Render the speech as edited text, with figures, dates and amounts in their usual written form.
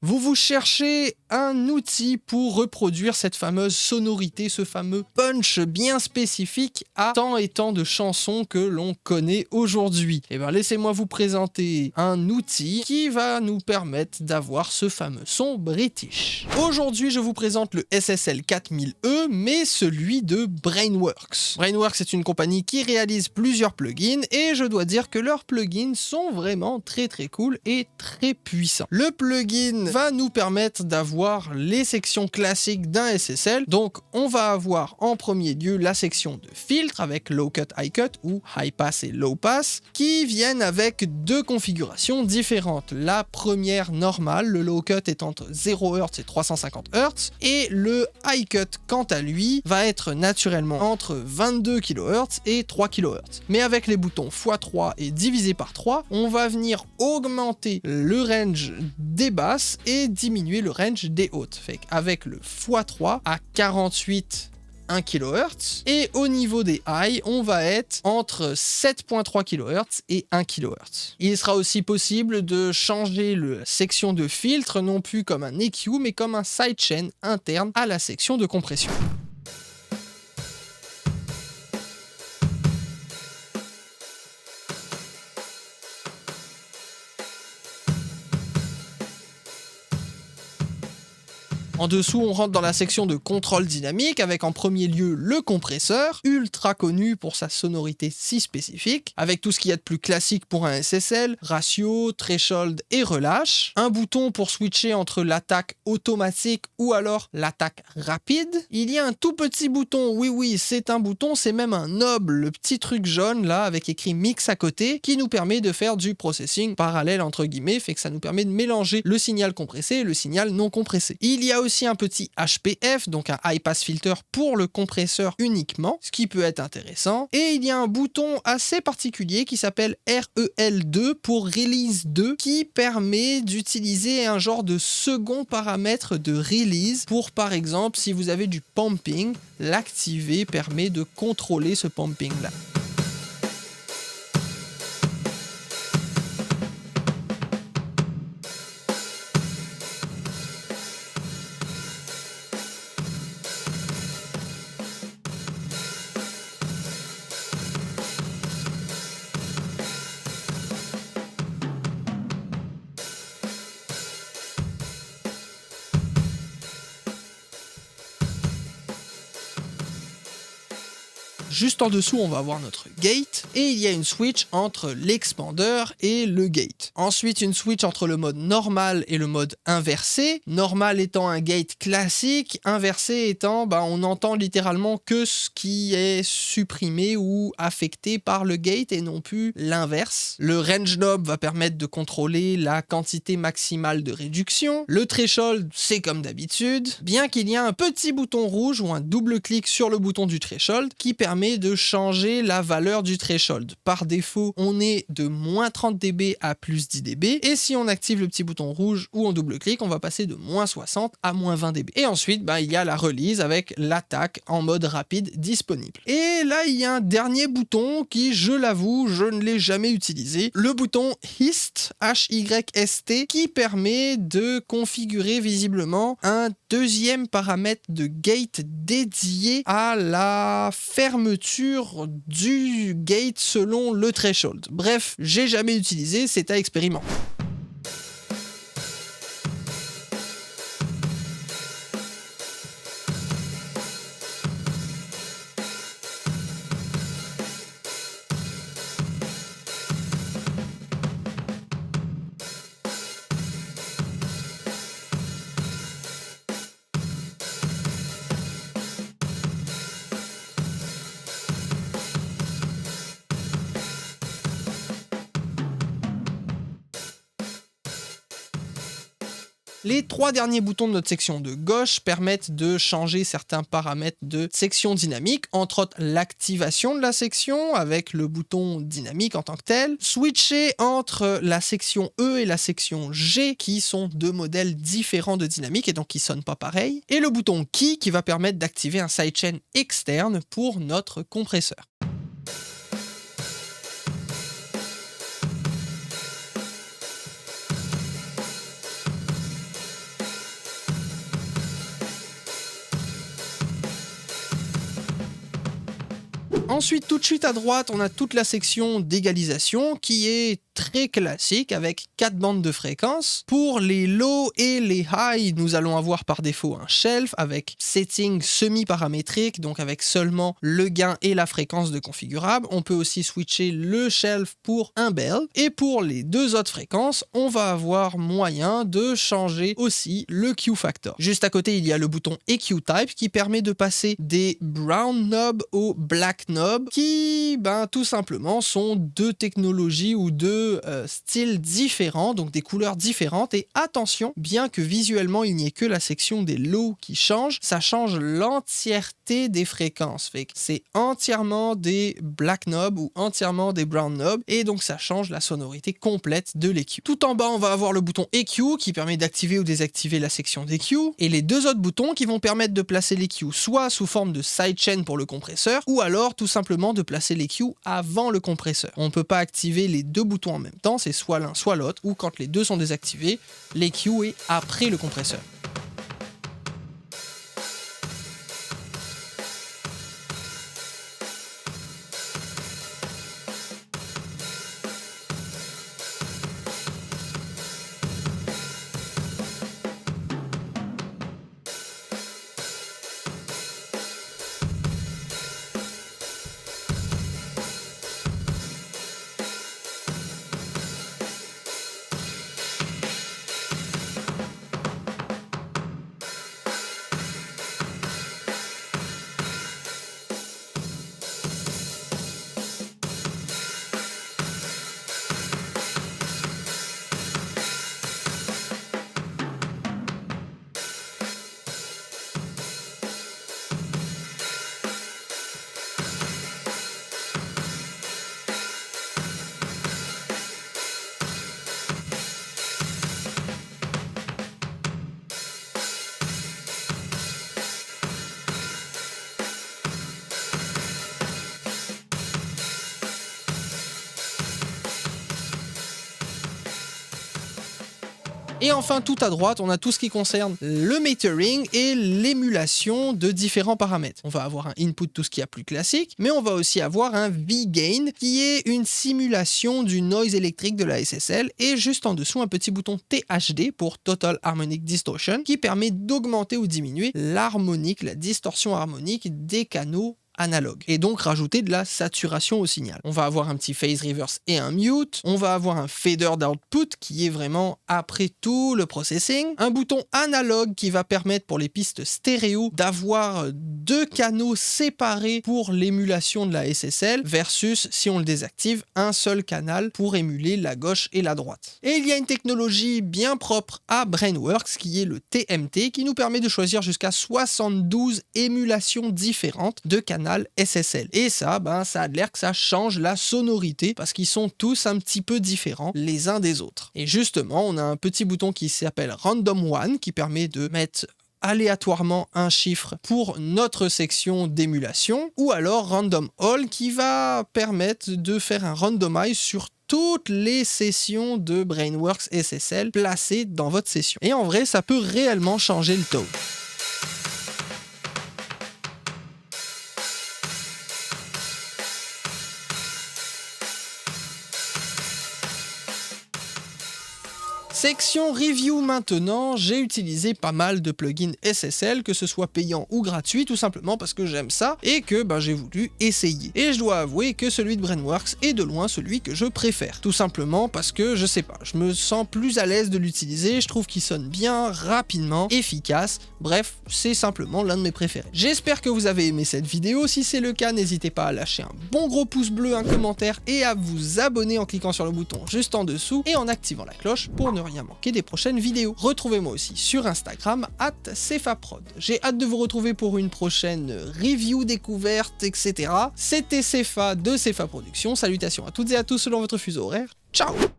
Vous cherchez un outil pour reproduire cette fameuse sonorité, ce fameux punch bien spécifique à tant et tant de chansons que l'on connaît aujourd'hui. Et bien laissez-moi vous présenter un outil qui va nous permettre d'avoir ce fameux son british. Aujourd'hui je vous présente le SSL 4000E mais celui de Brainworx. Brainworx est une compagnie qui réalise plusieurs plugins et je dois dire que leurs plugins sont vraiment très cool et très puissants. Le plugin va nous permettre d'avoir les sections classiques d'un SSL. Donc on va avoir en premier lieu la section de filtre avec low cut, high cut ou high pass et low pass qui viennent avec deux configurations différentes. La première normale, le low cut est entre 0 Hz et 350 Hz et le high cut quant à lui va être naturellement entre 22 kHz et 3 kHz. Mais avec les boutons x3 et divisé par 3, on va venir augmenter le range des basses et diminuer le range des hautes. Fait qu'avec le x3 à 48 1 kHz et au niveau des highs, on va être entre 7.3 kHz et 1 kHz. Il sera aussi possible de changer la section de filtre non plus comme un EQ mais comme un sidechain interne à la section de compression. En dessous, on rentre dans la section de contrôle dynamique avec en premier lieu le compresseur, ultra connu pour sa sonorité si spécifique, avec tout ce qu'il y a de plus classique pour un SSL, ratio, threshold et relâche, un bouton pour switcher entre l'attaque automatique ou alors l'attaque rapide. Il y a un tout petit bouton, oui c'est un bouton, c'est même un knob, le petit truc jaune là avec écrit mix à côté, qui nous permet de faire du processing parallèle entre guillemets, fait que ça nous permet de mélanger le signal compressé et le signal non compressé. Il y a aussi un petit HPF, donc un high pass filter pour le compresseur uniquement, ce qui peut être intéressant. Et il y a un bouton assez particulier qui s'appelle REL2 pour Release 2, qui permet d'utiliser un genre de second paramètre de release pour, par exemple, si vous avez du pumping, l'activer permet de contrôler ce pumping là. Juste en dessous, on va avoir notre gate et il y a une switch entre l'expandeur et le gate. Ensuite, une switch entre le mode normal et le mode inversé. Normal étant un gate classique, inversé étant, on entend littéralement que ce qui est supprimé ou affecté par le gate et non plus l'inverse. Le range knob va permettre de contrôler la quantité maximale de réduction. Le threshold, c'est comme d'habitude, bien qu'il y ait un petit bouton rouge ou un double clic sur le bouton du threshold qui permet de changer la valeur du threshold. Par défaut, on est de moins 30 dB à plus 10 dB et si on active le petit bouton rouge ou on double-clique, on va passer de moins 60 à moins 20 dB. Et ensuite, il y a la release avec l'attaque en mode rapide disponible. Et là, il y a un dernier bouton qui, je l'avoue, je ne l'ai jamais utilisé. Le bouton HYST, H-Y-S-T, qui permet de configurer visiblement un deuxième paramètre de gate dédié à la fermeture du gate selon le threshold. Bref, j'ai jamais utilisé, c'est à expérimenter. Les trois derniers boutons de notre section de gauche permettent de changer certains paramètres de section dynamique, entre autres l'activation de la section avec le bouton dynamique en tant que tel, switcher entre la section E et la section G qui sont deux modèles différents de dynamique et donc qui sonnent pas pareil, et le bouton Key qui va permettre d'activer un sidechain externe pour notre compresseur. Ensuite, tout de suite à droite, on a toute la section d'égalisation qui est très classique avec 4 bandes de fréquences. Pour les low et les high, nous allons avoir par défaut un shelf avec setting semi-paramétrique, donc avec seulement le gain et la fréquence de configurable. On peut aussi switcher le shelf pour un bell. Et pour les 2 autres fréquences, on va avoir moyen de changer aussi le Q factor. Juste à côté, il y a le bouton EQ type qui permet de passer des brown knobs au black knob qui, tout simplement, sont 2 technologies ou 2 styles différents, donc des couleurs différentes. Et attention, bien que visuellement il n'y ait que la section des low qui change, ça change l'entièreté des fréquences. Fait que c'est entièrement des black knobs ou entièrement des brown knobs et donc ça change la sonorité complète de l'EQ. Tout en bas, on va avoir le bouton EQ qui permet d'activer ou désactiver la section d'EQ et les 2 autres boutons qui vont permettre de placer l'EQ soit sous forme de sidechain pour le compresseur ou alors tout simplement de placer l'EQ avant le compresseur. On ne peut pas activer les 2 boutons en même temps, c'est soit l'un soit l'autre, ou quand les 2 sont désactivés, l'EQ est après le compresseur. Et enfin, tout à droite, on a tout ce qui concerne le metering et l'émulation de différents paramètres. On va avoir un input, tout ce qui est plus classique, mais on va aussi avoir un V-Gain qui est une simulation du noise électrique de la SSL et juste en dessous un petit bouton THD pour Total Harmonic Distortion qui permet d'augmenter ou diminuer l'harmonique, la distorsion harmonique des canaux analogue et donc rajouter de la saturation au signal. On va avoir un petit phase reverse et un mute, on va avoir un fader d'output qui est vraiment après tout le processing, un bouton analogue qui va permettre pour les pistes stéréo d'avoir 2 canaux séparés pour l'émulation de la SSL versus si on le désactive un seul canal pour émuler la gauche et la droite. Et il y a une technologie bien propre à Brainworx qui est le TMT qui nous permet de choisir jusqu'à 72 émulations différentes de canaux SSL. Et ça, ça a l'air que ça change la sonorité parce qu'ils sont tous un petit peu différents les uns des autres. Et justement, on a un petit bouton qui s'appelle Random One qui permet de mettre aléatoirement un chiffre pour notre section d'émulation ou alors Random All qui va permettre de faire un randomize sur toutes les sessions de Brainworx SSL placées dans votre session. Et en vrai, ça peut réellement changer le tone. Section review maintenant, j'ai utilisé pas mal de plugins SSL, que ce soit payant ou gratuit, tout simplement parce que j'aime ça et que j'ai voulu essayer. Et je dois avouer que celui de Brainworx est de loin celui que je préfère, tout simplement parce que, je sais pas, je me sens plus à l'aise de l'utiliser, je trouve qu'il sonne bien, rapidement, efficace, bref, c'est simplement l'un de mes préférés. J'espère que vous avez aimé cette vidéo, si c'est le cas, n'hésitez pas à lâcher un bon gros pouce bleu, un commentaire et à vous abonner en cliquant sur le bouton juste en dessous et en activant la cloche pour ne rien manquer des prochaines vidéos. Retrouvez-moi aussi sur Instagram @cefaprod. J'ai hâte de vous retrouver pour une prochaine review, découverte, etc. C'était Cefa de Cefa Productions. Salutations à toutes et à tous selon votre fuseau horaire. Ciao!